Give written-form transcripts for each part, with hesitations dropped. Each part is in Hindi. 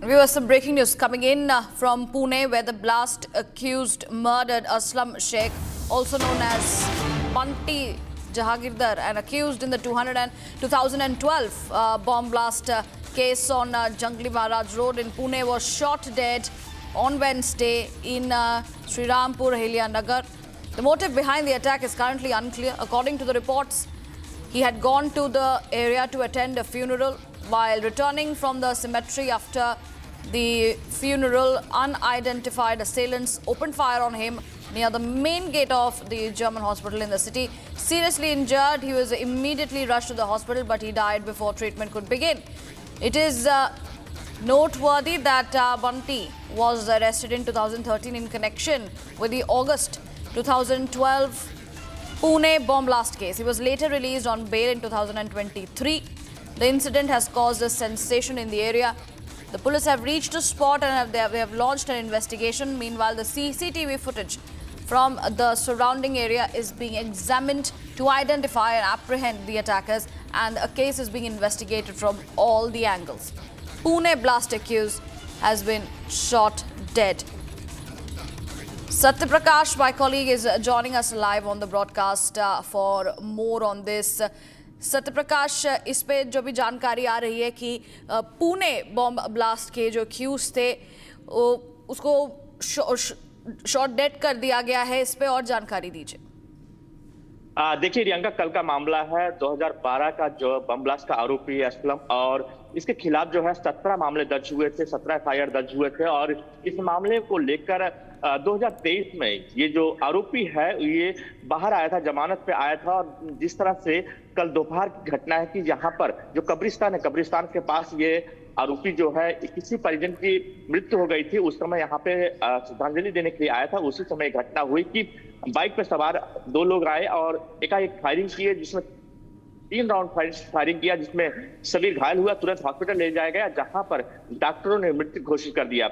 We have some breaking news coming in from Pune, where the blast accused murdered Aslam Sheikh, also known as Bunty Jahagirdar, and accused in the 2012 bomb blast case on Jangli Maharaj Road in Pune, was shot dead on Wednesday in Sri Rampur, Helia Nagar. The motive behind the attack is currently unclear. According to the reports, he had gone to the area to attend a funeral. While returning from the cemetery after the funeral, unidentified assailants opened fire on him near the main gate of the German hospital in the city. Seriously injured, he was immediately rushed to the hospital, but he died before treatment could begin. It is noteworthy that Bunty was arrested in 2013 in connection with the August 2012 Pune bomb blast case. He was later released on bail in 2023. The incident has caused a sensation in the area. The police have reached the spot and they have launched an investigation. Meanwhile, the CCTV footage from the surrounding area is being examined to identify and apprehend the attackers, and a case is being investigated from all the angles. Pune blast accused has been shot dead. Satyaprakash, my colleague, is joining us live on the broadcast for more on this. Satyaprakash, इस पे जो भी जानकारी आ रही है कि पुणे बॉम्ब ब्लास्ट के जो एक्यूज थे उसको शॉट डेड कर दिया गया है, इस पे और जानकारी दीजिए। देखिए रियंका, कल का मामला है 2012 का जो बम ब्लास्ट का आरोपी है असलम, और इसके खिलाफ जो है 17 मामले दर्ज हुए थे, 17 एफआईआर दर्ज हुए थे। और इस मामले को लेकर 2023 में ये जो आरोपी है ये बाहर आया था, जमानत पे आया था। और जिस तरह से कल दोपहर की घटना है कि यहाँ पर जो कब्रिस्तान है, कब्रिस्तान के पास ये आरोपी जो है किसी परिजन की मृत्यु हो गई थी, उस समय यहाँ पे श्रद्धांजलि देने के लिए आया था। उसी समय घटना हुई कि बाइक पे सवार 2 लोग आए और एकाएक फायरिंग किए, जिसमें 3 राउंड फायरिंग किया, जिसमें शरीर घायल हुआ, तुरंत हॉस्पिटल ले जाया गया, जहां पर डॉक्टरों ने मृत्यु घोषित कर दिया।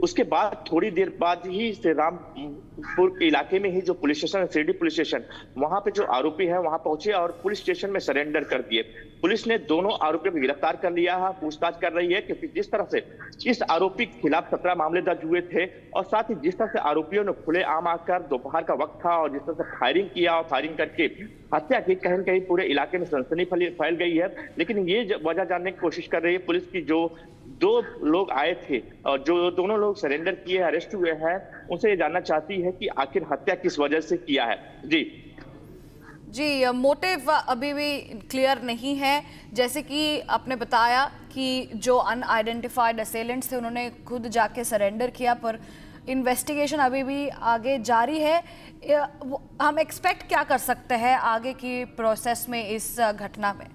उसके बाद थोड़ी देर बाद ही श्री रामपुर के इलाके में ही जो पुलिस स्टेशन है, शिरडी पुलिस स्टेशन, वहां पे जो आरोपी है वहां पहुंचे और पुलिस स्टेशन में सरेंडर कर दिए। पुलिस ने दोनों आरोपियों को गिरफ्तार कर लिया है, पूछताछ कर रही है। क्योंकि जिस तरह से इस आरोपी के खिलाफ 17 मामले दर्ज हुए थे और साथ ही जिस तरह से आरोपियों ने खुलेआम आकर, दोपहर का वक्त था, और जिस तरह से फायरिंग किया और फायरिंग करके हत्या की, कहीं न कहीं पूरे इलाके में सनसनी फैल गई है। लेकिन ये वजह जानने की कोशिश कर रही है पुलिस की, जो 2 लोग आए थे और जो दोनों लोग सरेंडर किए, अरेस्ट हुए हैं, उनसे ये जानना चाहती है कि आखिर हत्या किस वजह से किया है। जी, मोटिव अभी भी क्लियर नहीं है। जैसे कि आपने बताया कि जो अनआइडेंटिफाइड असेलेंट्स थे उन्होंने खुद जाके सरेंडर किया, पर इन्वेस्टिगेशन अभी भी आगे जारी है। हम एक्सपेक्ट क्या कर सकते हैं आगे की प्रोसेस में इस घटना में?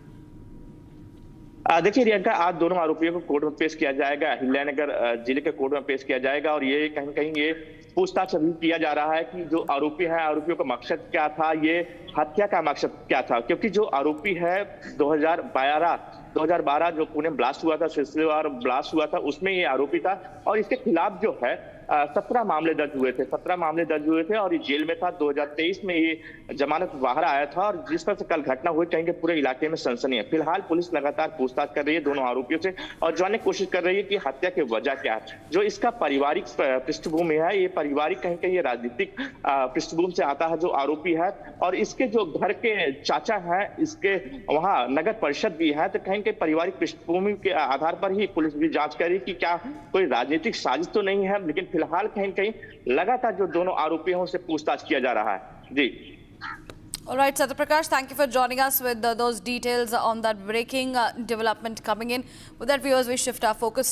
देखिए रियंका, आज दोनों आरोपियों को कोर्ट में पेश किया जाएगा, हिल्यानगर जिले के कोर्ट में पेश किया जाएगा। और ये कहीं कहीं ये पूछताछ अभी किया जा रहा है कि जो आरोपी है, आरोपियों का मकसद क्या था, ये हत्या का मकसद क्या था। क्योंकि जो आरोपी है 2012 जो पुणे ब्लास्ट हुआ था, सिलसिलेवार ब्लास्ट हुआ था, उसमें ये आरोपी था। और इसके खिलाफ जो है 17 मामले दर्ज हुए थे, 17 मामले दर्ज हुए थे और ये जेल में था। 2023 में ये जमानत बाहर आया था। और जिस तरह से कल घटना हुई, कहीं के पूरे इलाके में सनसनी है। फिलहाल पुलिस लगातार पूछताछ कर रही है दोनों आरोपियों से और जानने की कोशिश कर रही है कि हत्या की वजह क्या है। जो इसका पारिवारिक पृष्ठभूमि है, ये पारिवारिक कहीं कहीं राजनीतिक पृष्ठभूमि से आता है जो आरोपी है। और इसके जो घर के चाचा है, इसके वहाँ नगर परिषद भी है। तो कहीं कहीं पारिवारिक पृष्ठभूमि के आधार पर ही पुलिस भी जांच कर रही है कि क्या कोई राजनीतिक साजिश तो नहीं है। लेकिन फिलहाल कहीं कहीं लगातार जो दोनों आरोपी हैं उनसे पूछताछ किया जा रहा है। जी। All right, Satyaprakash, thank you for joining us with those details on that breaking development coming in. With that, viewers, we shift our focus.